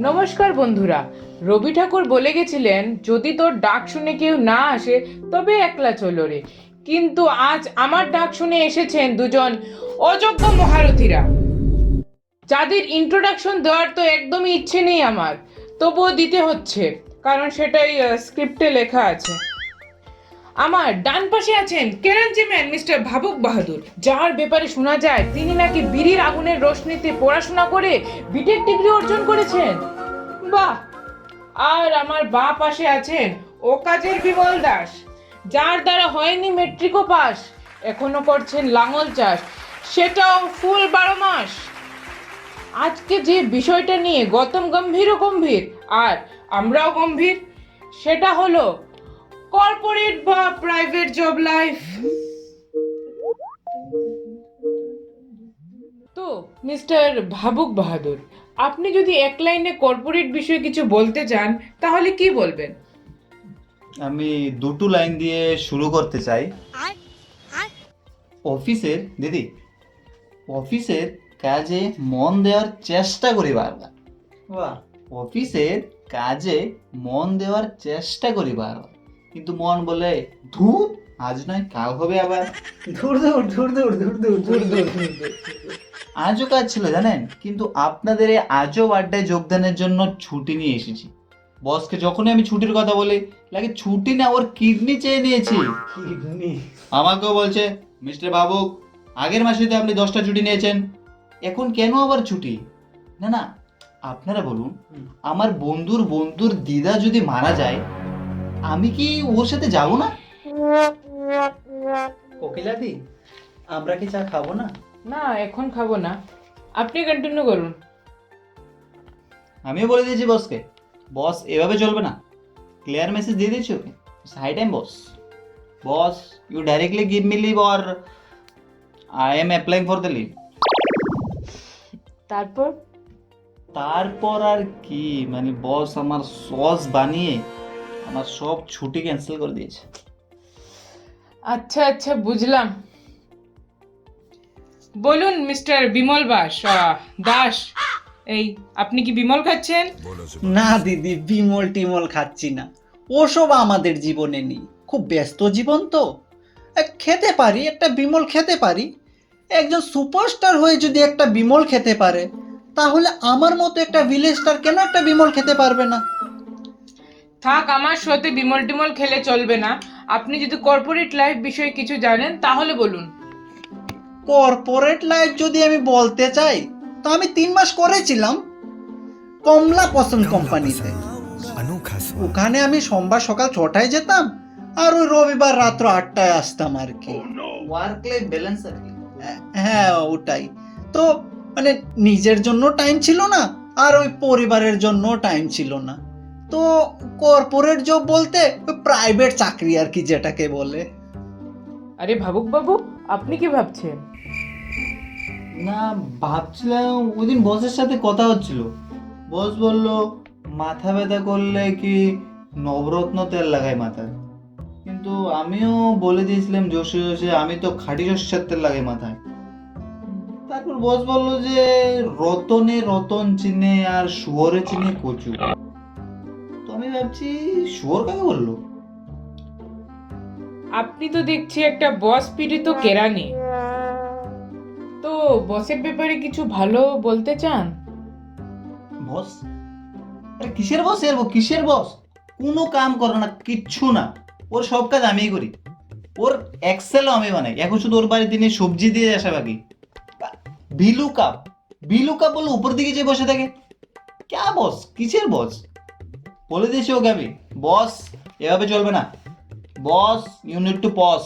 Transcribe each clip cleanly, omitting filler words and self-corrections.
নমস্কার বন্ধুরা। রবি ঠাকুর বলে গেছিলেন, যদি তোর ডাক শুনে কেউ না আসে তবে একলা চলো রে। কিন্তু আজ আমার ডাক শুনে এসেছেন দুজন অযোগ্য মহারথীরা, যাদের ইন্ট্রোডাকশন দেওয়ার তো একদমই ইচ্ছে নেই আমার, তবুও দিতে হচ্ছে, কারণ সেটাই স্ক্রিপ্টে লেখা আছে। আমার ডান পাশে আছেন কেরাঞ্চি ম্যান মিস্টার ভাবুক বাহাদুর, যার ব্যাপারে শোনা যায় তিনি নাকি বিড়ির আগুনের রোশনিতে পড়াশোনা করে বিটেক ডিগ্রি অর্জন করেছেন। বাহ! আর আমার বাঁ পাশে আছেন ও কাজের বিমল দাস, যার দ্বারা হয়নি মেট্রিকও পাস, এখনো করছেন লাঙল চাষ, সেটাও ফুল 12 মাস। আজকে যে বিষয়টা নিয়ে গৌতম গম্ভীরও গম্ভীর আর আমরাও গম্ভীর, সেটা হলো কর্পোরেট বা প্রাইভেট জব লাইফ। তো মিস্টার ভাবুক বাহাদুর, আপনি যদি এক লাইনে কর্পোরেট বিষয়ে কিছু বলতে চান তাহলে কি বলবেন? আমি দুটো লাইন দিয়ে শুরু করতে চাই। অফিসের কাজে মন দেওয়ার চেষ্টা করি বারবার। অফিসের কাজে মন দেওয়ার চেষ্টা করি বারবার, কিন্তু মন বলে ধুর, আজ নয় কাল হবে আবার। দূর দূর দূর দূর দূর দূর দূর দূর দূর দূর। আজও কাজ ছিল জানেন, কিন্তু আপনাদের এই আজব আড্ডায় যোগদানের জন্য ছুটি নিয়ে এসেছি। বসকে যখনই আমি ছুটির কথা বলি, লাগে ছুটি না, ওর কিডনি চেয়ে নিয়েছি। কিডনি? আমাকেও বলছে, মিস্টার বাবুক, আগের মাসে তো আপনি 10টা ছুটি নিয়েছেন, এখন কেন আবার ছুটি? না না, আপনারা বলুন, আমার বন্ধুর দিদা যদি মারা যায়, আমি কি ওর সাথে যাব না? কোকিলাদি, আমরা কি চা খাবো না? না, এখন খাবো না, আপনি কন্টিনিউ করুন। আমিও বলে দিয়েছি বসকে, বস এভাবে চলবে না। ক্লিয়ার মেসেজ দিয়ে দিয়েছি okay, high time boss, you directly give me leave or I am applying for the leave. তারপর আর কি, মানে বস আমার সস বানিয়ে আমার সব ছুটি ক্যান্সেল করে দিয়েছে। আচ্ছা আচ্ছা, বুঝলাম। বলুন মিস্টার বিমল দাস, এই আপনি কি বিমল খাচ্ছেন? না দিদি, বিমল টিমল খাচ্ছি না, ওসব আমাদের জীবনে নেই। খুব ব্যস্ত জীবন তো। খেতে পারি, একটা বিমল খেতে পারি। একজন সুপারস্টার হয়ে যদি একটা বিমল খেতে পারে, তাহলে আমার মতো একটা ভিলেজ স্টার কেন একটা বিমল খেতে পারবে না? থাক, আমার শোতে বিমল টিমল খেলে চলবে না। আপনি যদি কর্পোরেট লাইফ বিষয়ে কিছু জানেন তাহলে বলুন। কর্পোরেট লাইফ যদি আমি বলতে চাই, তো আমি 3 মাস করেছিলাম কমলা পছন্দ কোম্পানিতে। ওখানে আমি সোমবার সকাল 6টায় যেতাম, আর ওই রবিবার রাত্র 8টায় আসতাম আর কি। ওয়ার্ক লাইফ ব্যালেন্স আর কি। হ্যাঁ, ওটাই তো। মানে নিজের জন্য টাইম ছিল না, আর ওই পরিবারের জন্য টাইম ছিল না। তো কর্পোরেট জব বলতে প্রাইভেট চাকরি আর কি, যেটাকে বলে। আরে ভাবুক বাবু, আপনি কি ভাবছেন? না, ভাবছিলাম ওই দিন বসের সাথে কথা হচ্ছিল, বস বলল মাথা ব্যথা করলে কি নবরত্ন তেল লাগাই মাথায়, কিন্তু আমিও বলে দিয়েছিলাম জোশে জোশে আমি তো খাঁটি সর্ষের তেল লাগাই মাথায়। তারপর বস বলল যে রতনে রতন চিনে আর শুয়োরে চিনে কচু। তো আমি ভাবছি শুয়োর কাকে বললো। আপনি তো দেখছি একটা বস পীড়িত কেরানি। তো বসের ব্যাপারে কিছু ভালো বলতে চান? বস? আরে কিসের বস এর, কিসের বস? কোনো কাম করে না, কিচ্ছু না। ওর সব কাজ আমিই করি, ওর এক্সেলও আমি বানাই, এখন শুধু ওর বাড়িতে নিয়ে সবজি দিয়ে আসা বাকি। বিলু কাপ বলে উপর দিকে যে বসে থাকে, ক্যা বস, কিসের বস? বলে দিয়েছি ওকে আমি, বস এভাবে চলবে না, boss you need to pause.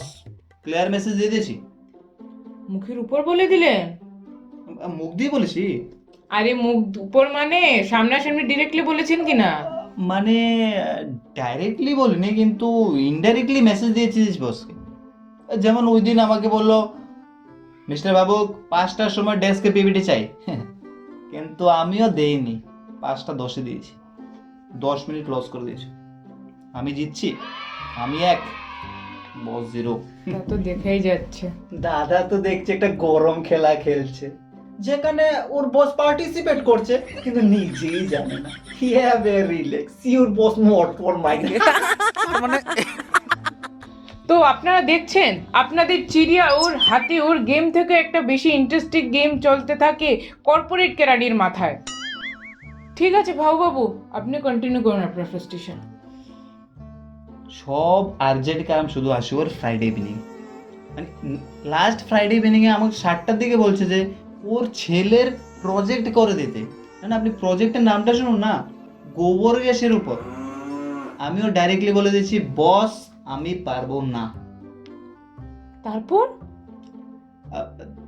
Clear message দিয়ে দিয়েছি। মুখের উপর বলে দিলেন? মুখ দিয়ে বলেছি। আরে মুখ উপর মানে সামনাসামনি ডিরেক্টলি বলেছেন কি না? মানে ডাইরেক্টলি বলিনি, কিন্তু ইনডাইরেক্টলি মেসেজ দিয়েছিস বসকে। যেমন ওই দিন আমাকে বললো, মিস্টার বাবু 5টার সময় ডেস্কে পিপিটি চাই, কিন্তু আমিও দেইনি, 5টা 10-এ দিয়েছি, 10 মিনিট লস করে দিয়েছি। আমি জিতছি, আমি 1, বস 0। তা তো দেখাই যাচ্ছে। দাদা তো দেখছি একটা গরম খেলা খেলছে। যেখানে ওর বস পার্টিসিপেট করছে কিন্তু নিজেই জানে না। হ্যাঁ very relax, your boss more for mind. মানে তো আপনারা দেখছেন আপনাদের চিড়িয়া ওর হাতে ওর গেম থেকে একটা বেশি ইন্টারেস্টিং গেম চলতে থাকে কর্পোরেট কেরানির মাথায়। ঠিক আছে বাবু, আপনি কন্টিনিউ করুন আপনার ফ্রাস্ট্রেশন। সব আর্জেন্ট কাম শুধু আসে ওর ফ্রাইডে ইভিনিং। মানে লাস্ট ফ্রাইডে ইভিনিংয়ে আমাকে 7টার দিকে বলছে যে ওর ছেলের প্রজেক্ট করে দিতে। মানে আপনি প্রজেক্টের নামটা শুনুন না, গোবর গ্যাসের উপর। আমিও ডাইরেক্টলি বলে দিয়েছি বস আমি পারবো না। তারপর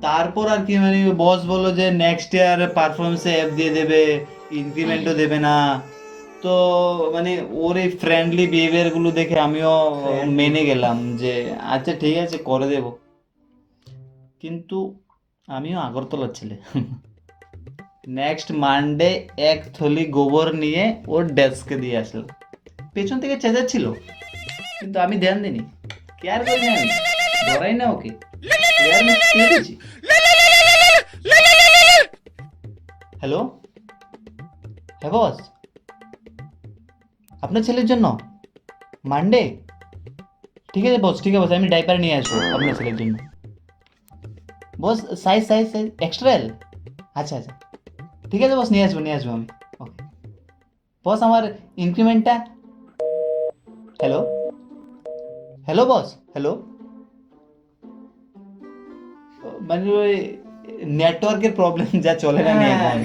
তারপর আর কি, মানে বস বললো যে নেক্সট ইয়ার পারফরমেন্সে অ্যাপ দিয়ে দেবে, ইনক্রিমেন্টও দেবে না। তো মানে ওর এই ফ্রেন্ডলি বিহেভিয়ার গুলো দেখে আমিও মেনে গেলাম যে আচ্ছা ঠিক আছে করে দেব। কিন্তু আমিও আগরতলার ছেলে। নেক্সট মানডে এক থলি গোবর নিয়ে ওর ডেস্কে দিয়ে আসলাম। পেছন থেকে চেঁচাচ্ছিল কিন্তু আমি ধ্যান দিইনি, কেয়ার করি না, আমি ধরাই না ওকে। হ্যালো, হ্যাঁ বস, আপনার ছেলের জন্য মানডে? ঠিক আছে বস, ঠিক আছে বস, আমি ডাইপার নিয়ে আসবো আপনার ছেলের জন্য। বস সাইজ সাইজ সাইজ এক্সট্রা এল? আচ্ছা আচ্ছা ঠিক আছে বস, নিয়ে আসবো আমি। ওকে বস, আমার ইনক্রিমেন্টটা। Hello hello boss, hello. মানে ওই নেটওয়ার্কের প্রবলেম যা চলে না নিয়ে এখন।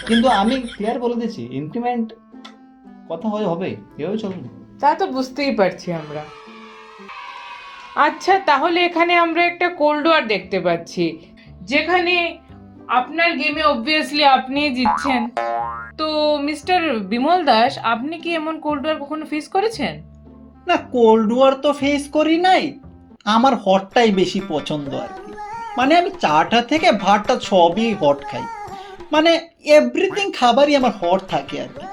কিন্তু আমি ক্লিয়ার বলে দিচ্ছি ইনক্রিমেন্ট কথা হবে, এভাবে চলবে না। তা তো বুঝতেই পারছি আমরা। আচ্ছা তাহলে এখানে আমরা একটা কোল্ড ওয়ার দেখতে পাচ্ছি, যেখানে আপনার গেমে অবভিয়াসলি আপনিই জিতছেন। তো মিস্টার বিমল দাস, আপনি কি এমন কোল্ড ওয়ার কখনো ফেস করেছেন? না, কোল্ড ওয়ার তো ফেস করি নাই, আমার হটটাই বেশি পছন্দ আর কি। মানে আমি চাটা থেকে ভাতটা সবই হট খাই, মানে এভরিথিং খাবারই আমার হট থাকে আর কি।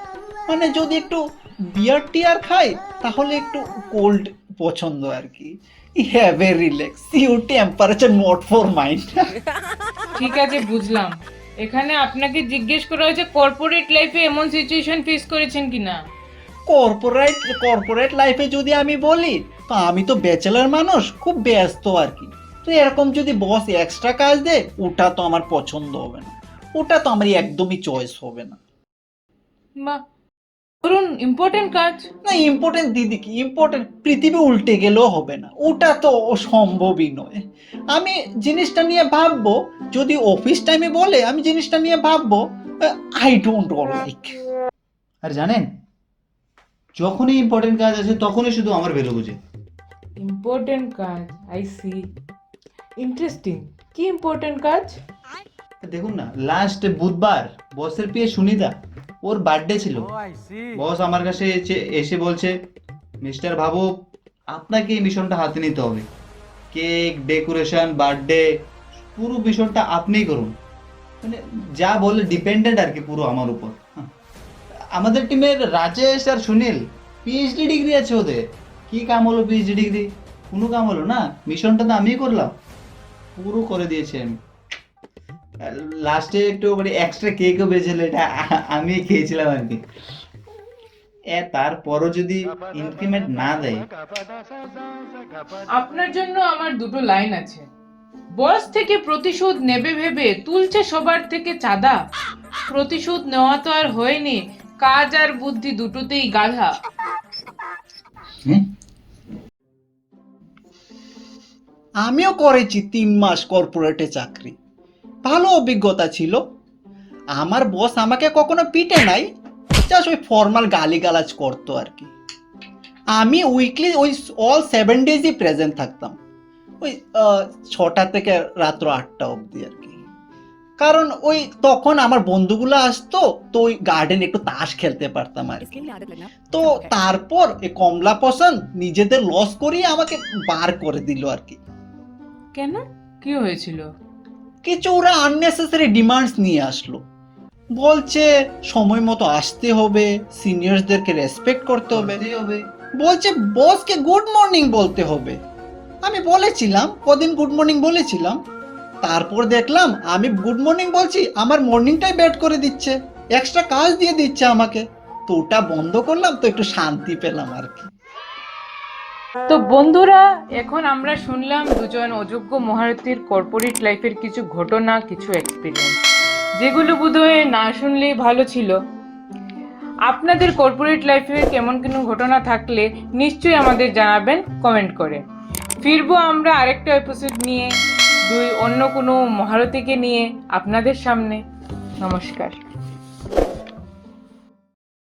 মানে যদি একটু বিয়ার টিয়ার খাই তাহলে একটু কোল্ড পছন্দ আর কি। Have a relax, your temperature not for mind. ঠিক আছে বুঝলাম। এখানে আপনাকে জিজ্ঞেস করা হয়েছে কর্পোরেট লাইফে এমন সিচুয়েশন ফেস করেছেন কিনা। কর্পোরেট লাইফে যদি আমি বলি তো আমি তো ব্যাচেলার মানুষ, খুব ব্যস্ত আর কি। তো এরকম যদি বস এক্সট্রা কাজ দেয় ওটা তো আমার পছন্দ হবে না, ওটা তো আমার একদমই চয়েস হবে না। বা ধরুন ইম্পর্টেন্ট কাজ। না ইম্পর্টেন্ট দিদি কি ইম্পর্টেন্ট, পৃথিবী উল্টে গেলেও হবে না, ওটা তো সম্ভবই নয়। আমি জিনিসটা নিয়ে ভাববো, যদি অফিস টাইমে বলে আমি জিনিসটা নিয়ে ভাববো, আই ডোন্ট লাইক। আর জানেন, যখনই ইম্পর্টেন্ট কাজ আছে তখনই শুধু আমার ভ্যালু বুঝে। ইম্পর্টেন্ট কাজ, আই সি, ইন্টারেস্টিং। কি ইম্পর্টেন্ট কাজ? দেখুন না, লাস্ট বুধবার বসের পিয়ে সুনিতা, ওর বার্থডে ছিল। বস আমার কাছে এসে বলছে মিস্টার বাবু আপনাকে এই মিশনটা হাতে নিতে হবে, কেক ডেকোরেশন বার্থডে পুরো মিশনটা আপনিই করুন। মানে যা বলে ডিপেন্ডেন্ট আর কি পুরো আমার উপর। আমাদের টিমের রাজেশ আর সুনীল পিএইচডি ডিগ্রি আছে ওদের, কি কাম হলো পিএইচডি ডিগ্রি? কোনো কাম হলো না, মিশনটা তো আমিই করলাম, পুরো করে দিয়েছি আমি। লাস্টে একটু মানে এক্সট্রা কেকও বেঁচেছিল, এটা আমি খেয়েছিলাম আর কি। তারপরও যদি ইনক্রিমেন্ট না দেয়। আপনার জন্য আমার দুটো লাইন আছে। বস থেকে প্রতিশোধ নেবে ভেবে তুলছে সবার থেকে চাঁদা, প্রতিশোধ নেওয়া তো আর হয়নি, কাজ আর বুদ্ধি দুটোতেই গাধা। আমিও করেছি 3 মাস কর্পোরেটে চাকরি, ভালো অভিজ্ঞতা ছিল। আমার বস আমাকে কখনো পিটে নাই, জাস্ট ওই ফর্মাল গালিগালাজ করতো আর কি। আমি উইকলি ওই অল 7 ডেজই প্রেজেন্ট থাকতাম, ওই 6টা থেকে রাত্র 8টা অবধি আর কি। কারণ ওই তখন আমার বন্ধুগুলো আসতো, তো ওই গার্ডেন একটু তাস খেলতে পারতাম আর কি। তো তারপর এই কমলা পছন্দ নিজেদের লস করিয়ে আমাকে বার করে দিল আর কি। কেন, কি হয়েছিল? কিছু ওরা আননেসেসারি ডিমান্ডস নিয়ে আসলো, বলছে সময় মতো আসতে হবে, সিনিয়রসদেরকে রেসপেক্ট করতে হবে, বলছে বসকে গুড মর্নিং বলতে হবে। আমি বলেছিলাম, কদিন গুড মর্নিং বলেছিলাম, তারপর দেখলাম আমি গুড মর্নিং বলছি, আমার মর্নিংটাই ব্যাড করে দিচ্ছে, এক্সট্রা কাজ দিয়ে দিচ্ছে আমাকে। তো ওটা বন্ধ করলাম, তো একটু শান্তি পেলাম আর কি। তো বন্ধুরা, এখন আমরা শুনলাম দুজন অযোগ্য মহারথীর কর্পোরেট লাইফের কিছু ঘটনা, কিছু এক্সপিরিয়েন্স, যেগুলো বোধহয় না শুনলেই ভালো ছিল। আপনাদের কর্পোরেট লাইফের কেমন কোনো ঘটনা থাকলে নিশ্চয়ই আমাদের জানাবেন কমেন্ট করে। ফিরবো আমরা আরেকটা এপিসোড নিয়ে, অন্য কোনো মহারথীকে নিয়ে আপনাদের সামনে। নমস্কার।